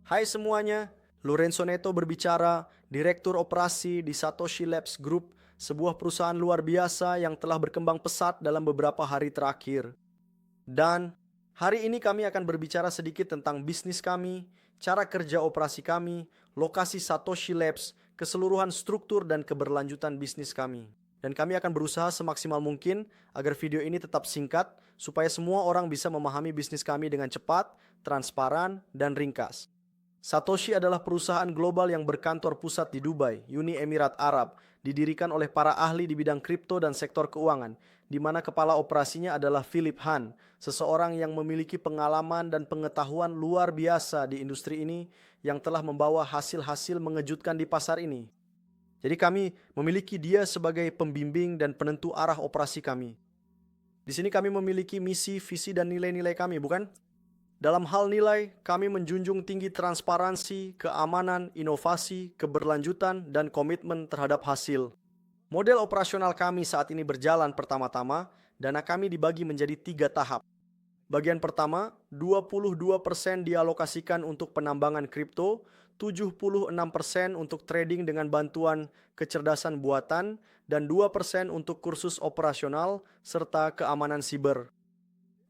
Hai semuanya, Lorenzo Neto berbicara, Direktur Operasi di Satoshi Labs Group, sebuah perusahaan luar biasa yang telah berkembang pesat dalam beberapa hari terakhir. Dan hari ini kami akan berbicara sedikit tentang bisnis kami, cara kerja operasi kami, lokasi Satoshi Labs, keseluruhan struktur dan keberlanjutan bisnis kami. Dan kami akan berusaha semaksimal mungkin agar video ini tetap singkat supaya semua orang bisa memahami bisnis kami dengan cepat, transparan, dan ringkas. Satoshi adalah perusahaan global yang berkantor pusat di Dubai, Uni Emirat Arab, didirikan oleh para ahli di bidang kripto dan sektor keuangan, di mana kepala operasinya adalah Philip Han, seseorang yang memiliki pengalaman dan pengetahuan luar biasa di industri ini yang telah membawa hasil-hasil mengejutkan di pasar ini. Jadi kami memiliki dia sebagai pembimbing dan penentu arah operasi kami. Di sini kami memiliki misi, visi, dan nilai-nilai kami, bukan? Dalam hal nilai, kami menjunjung tinggi transparansi, keamanan, inovasi, keberlanjutan, dan komitmen terhadap hasil. Model operasional kami saat ini berjalan pertama-tama, dana kami dibagi menjadi 3 tahap. Bagian pertama, 22% dialokasikan untuk penambangan kripto, 76% untuk trading dengan bantuan kecerdasan buatan, dan 2% untuk kursus operasional serta keamanan siber.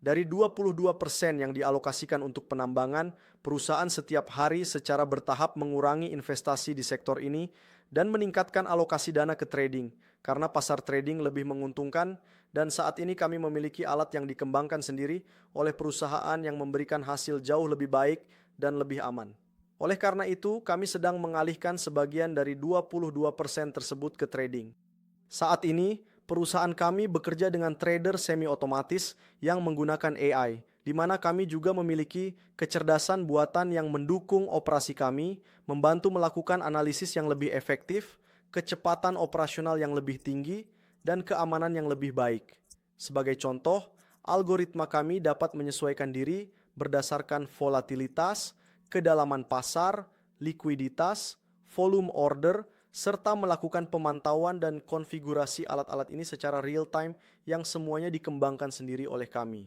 Dari 22% yang dialokasikan untuk penambangan, perusahaan setiap hari secara bertahap mengurangi investasi di sektor ini dan meningkatkan alokasi dana ke trading, karena pasar trading lebih menguntungkan dan saat ini kami memiliki alat yang dikembangkan sendiri oleh perusahaan yang memberikan hasil jauh lebih baik dan lebih aman. Oleh karena itu, kami sedang mengalihkan sebagian dari 22% tersebut ke trading. Saat ini, perusahaan kami bekerja dengan trader semi-otomatis yang menggunakan AI, di mana kami juga memiliki kecerdasan buatan yang mendukung operasi kami, membantu melakukan analisis yang lebih efektif, kecepatan operasional yang lebih tinggi, dan keamanan yang lebih baik. Sebagai contoh, algoritma kami dapat menyesuaikan diri berdasarkan volatilitas, kedalaman pasar, likuiditas, volume order, serta melakukan pemantauan dan konfigurasi alat-alat ini secara real time yang semuanya dikembangkan sendiri oleh kami.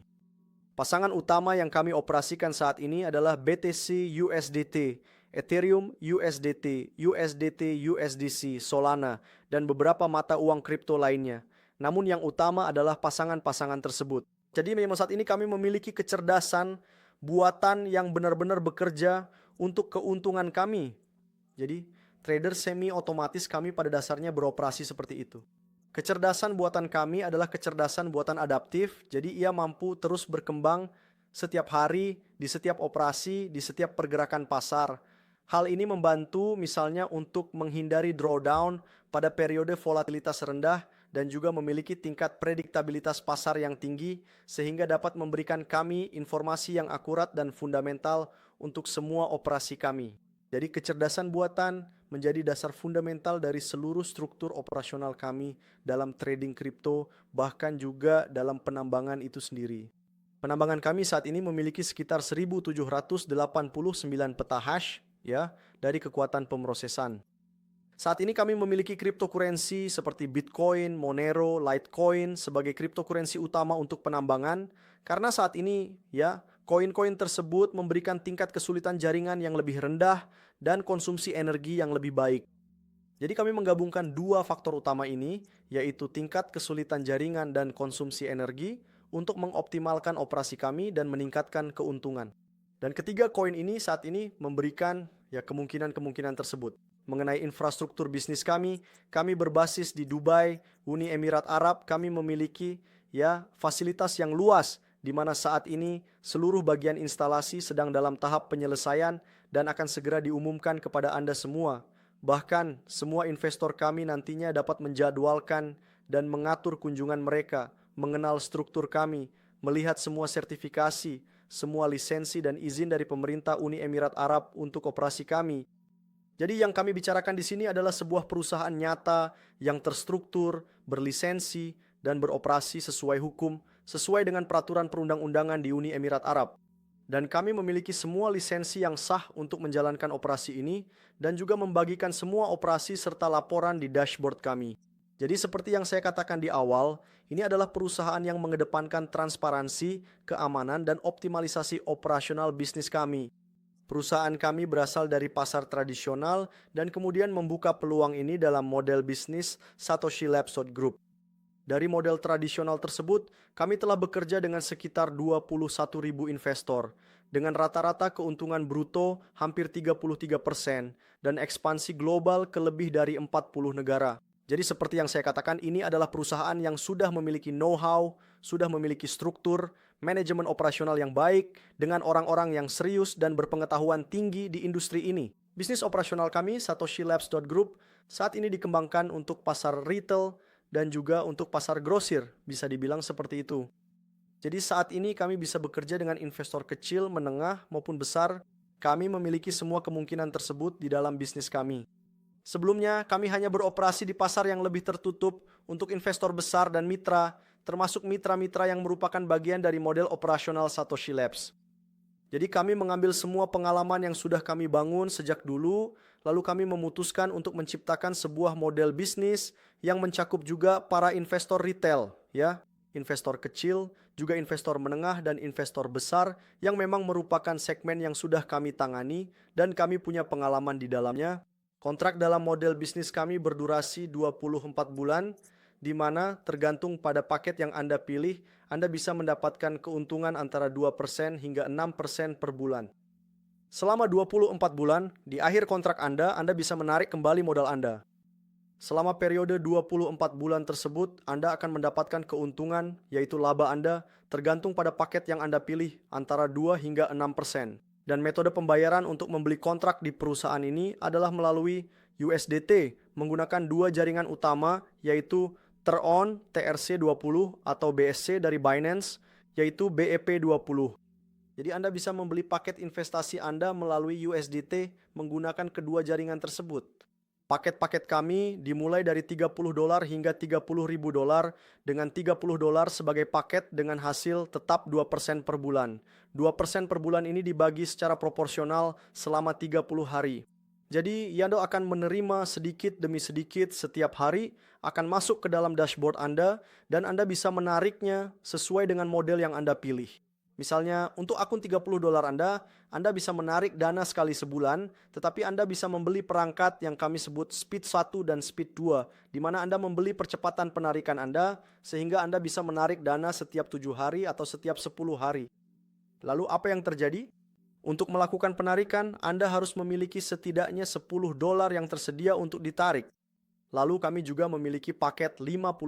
Pasangan utama yang kami operasikan saat ini adalah BTC USDT, Ethereum USDT, USDT USDC, Solana, dan beberapa mata uang kripto lainnya. Namun yang utama adalah pasangan-pasangan tersebut. Jadi memang saat ini kami memiliki kecerdasan buatan yang benar-benar bekerja untuk keuntungan kami. Jadi trader semi otomatis kami pada dasarnya beroperasi seperti itu. Kecerdasan buatan kami adalah kecerdasan buatan adaptif, jadi ia mampu terus berkembang setiap hari, di setiap operasi, di setiap pergerakan pasar. Hal ini membantu misalnya untuk menghindari drawdown pada periode volatilitas rendah dan juga memiliki tingkat prediktabilitas pasar yang tinggi sehingga dapat memberikan kami informasi yang akurat dan fundamental untuk semua operasi kami. Jadi kecerdasan buatan menjadi dasar fundamental dari seluruh struktur operasional kami dalam trading kripto, bahkan juga dalam penambangan itu sendiri. Penambangan kami saat ini memiliki sekitar 1.789 peta hash ya dari kekuatan pemrosesan. Saat ini kami memiliki cryptocurrency seperti Bitcoin, Monero, Litecoin sebagai cryptocurrency utama untuk penambangan karena saat ini ya koin-koin tersebut memberikan tingkat kesulitan jaringan yang lebih rendah dan konsumsi energi yang lebih baik. Jadi kami menggabungkan dua faktor utama ini, yaitu tingkat kesulitan jaringan dan konsumsi energi untuk mengoptimalkan operasi kami dan meningkatkan keuntungan. Dan ketiga koin ini saat ini memberikan ya kemungkinan-kemungkinan tersebut. Mengenai infrastruktur bisnis kami berbasis di Dubai, Uni Emirat Arab, kami memiliki ya fasilitas yang luas di mana saat ini seluruh bagian instalasi sedang dalam tahap penyelesaian dan akan segera diumumkan kepada Anda semua. Bahkan semua investor kami nantinya dapat menjadwalkan dan mengatur kunjungan mereka, mengenal struktur kami, melihat semua sertifikasi, semua lisensi dan izin dari pemerintah Uni Emirat Arab untuk operasi kami. Jadi yang kami bicarakan di sini adalah sebuah perusahaan nyata yang terstruktur, berlisensi, dan beroperasi sesuai hukum, sesuai dengan peraturan perundang-undangan di Uni Emirat Arab. Dan kami memiliki semua lisensi yang sah untuk menjalankan operasi ini dan juga membagikan semua operasi serta laporan di dashboard kami. Jadi seperti yang saya katakan di awal, ini adalah perusahaan yang mengedepankan transparansi, keamanan, dan optimalisasi operasional bisnis kami. Perusahaan kami berasal dari pasar tradisional dan kemudian membuka peluang ini dalam model bisnis Satoshi Labs Group. Dari model tradisional tersebut, kami telah bekerja dengan sekitar 21.000 investor, dengan rata-rata keuntungan bruto hampir 33% dan ekspansi global ke lebih dari 40 negara. Jadi seperti yang saya katakan, ini adalah perusahaan yang sudah memiliki know-how, sudah memiliki struktur, manajemen operasional yang baik, dengan orang-orang yang serius dan berpengetahuan tinggi di industri ini. Bisnis operasional kami, Satoshi Labs Group, saat ini dikembangkan untuk pasar retail dan juga untuk pasar grosir, bisa dibilang seperti itu. Jadi saat ini kami bisa bekerja dengan investor kecil, menengah, maupun besar. Kami memiliki semua kemungkinan tersebut di dalam bisnis kami. Sebelumnya, kami hanya beroperasi di pasar yang lebih tertutup untuk investor besar dan mitra, termasuk mitra-mitra yang merupakan bagian dari model operasional Satoshi Labs. Jadi kami mengambil semua pengalaman yang sudah kami bangun sejak dulu, lalu kami memutuskan untuk menciptakan sebuah model bisnis yang mencakup juga para investor retail, ya, investor kecil, juga investor menengah dan investor besar yang memang merupakan segmen yang sudah kami tangani dan kami punya pengalaman di dalamnya. Kontrak dalam model bisnis kami berdurasi 24 bulan, di mana tergantung pada paket yang Anda pilih, Anda bisa mendapatkan keuntungan antara 2% hingga 6% per bulan. Selama 24 bulan, di akhir kontrak Anda bisa menarik kembali modal Anda. Selama periode 24 bulan tersebut, Anda akan mendapatkan keuntungan, yaitu laba Anda, tergantung pada paket yang Anda pilih, antara 2 hingga 6%. Dan metode pembayaran untuk membeli kontrak di perusahaan ini adalah melalui USDT menggunakan dua jaringan utama, yaitu Tron TRC20 atau BSC dari Binance, yaitu BEP20. Jadi Anda bisa membeli paket investasi Anda melalui USDT menggunakan kedua jaringan tersebut. Paket-paket kami dimulai dari $30 hingga $30.000 dengan $30 sebagai paket dengan hasil tetap 2% per bulan. 2% per bulan ini dibagi secara proporsional selama 30 hari. Jadi Yando akan menerima sedikit demi sedikit setiap hari, akan masuk ke dalam dashboard Anda dan Anda bisa menariknya sesuai dengan model yang Anda pilih. Misalnya untuk akun $30 Anda bisa menarik dana sekali sebulan, tetapi Anda bisa membeli perangkat yang kami sebut Speed 1 dan Speed 2, di mana Anda membeli percepatan penarikan Anda, sehingga Anda bisa menarik dana setiap 7 hari atau setiap 10 hari. Lalu apa yang terjadi? Untuk melakukan penarikan, Anda harus memiliki setidaknya $10 yang tersedia untuk ditarik. Lalu kami juga memiliki paket $50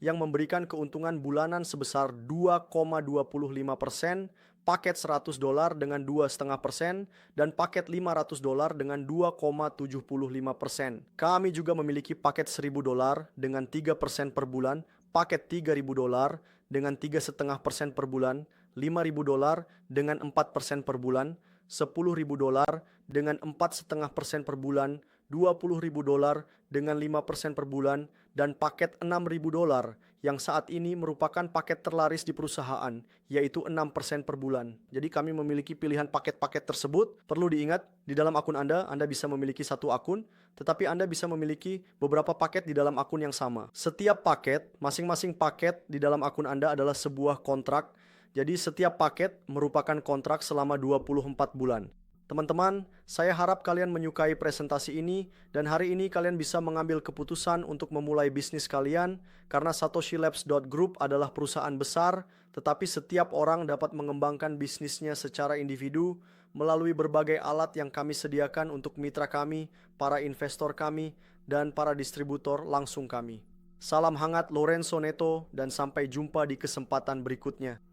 yang memberikan keuntungan bulanan sebesar 2,25%, paket $100 dengan 2,5%, dan paket $500 dengan 2,75%. Kami juga memiliki paket $1.000 dengan 3% per bulan, paket $3.000 dengan 3,5% per bulan, $5.000 dengan 4% per bulan, $10.000 dengan 4,5% per bulan, $20.000 dengan 5% per bulan, dan paket $6.000 yang saat ini merupakan paket terlaris di perusahaan, yaitu 6% per bulan. Jadi kami memiliki pilihan paket-paket tersebut. Perlu diingat, di dalam akun Anda bisa memiliki satu akun, tetapi Anda bisa memiliki beberapa paket di dalam akun yang sama. Setiap paket, masing-masing paket di dalam akun Anda adalah sebuah kontrak. Jadi setiap paket merupakan kontrak selama 24 bulan. Teman-teman, saya harap kalian menyukai presentasi ini dan hari ini kalian bisa mengambil keputusan untuk memulai bisnis kalian karena Satoshi Labs Group adalah perusahaan besar, tetapi setiap orang dapat mengembangkan bisnisnya secara individu melalui berbagai alat yang kami sediakan untuk mitra kami, para investor kami, dan para distributor langsung kami. Salam hangat Lorenzo Neto dan sampai jumpa di kesempatan berikutnya.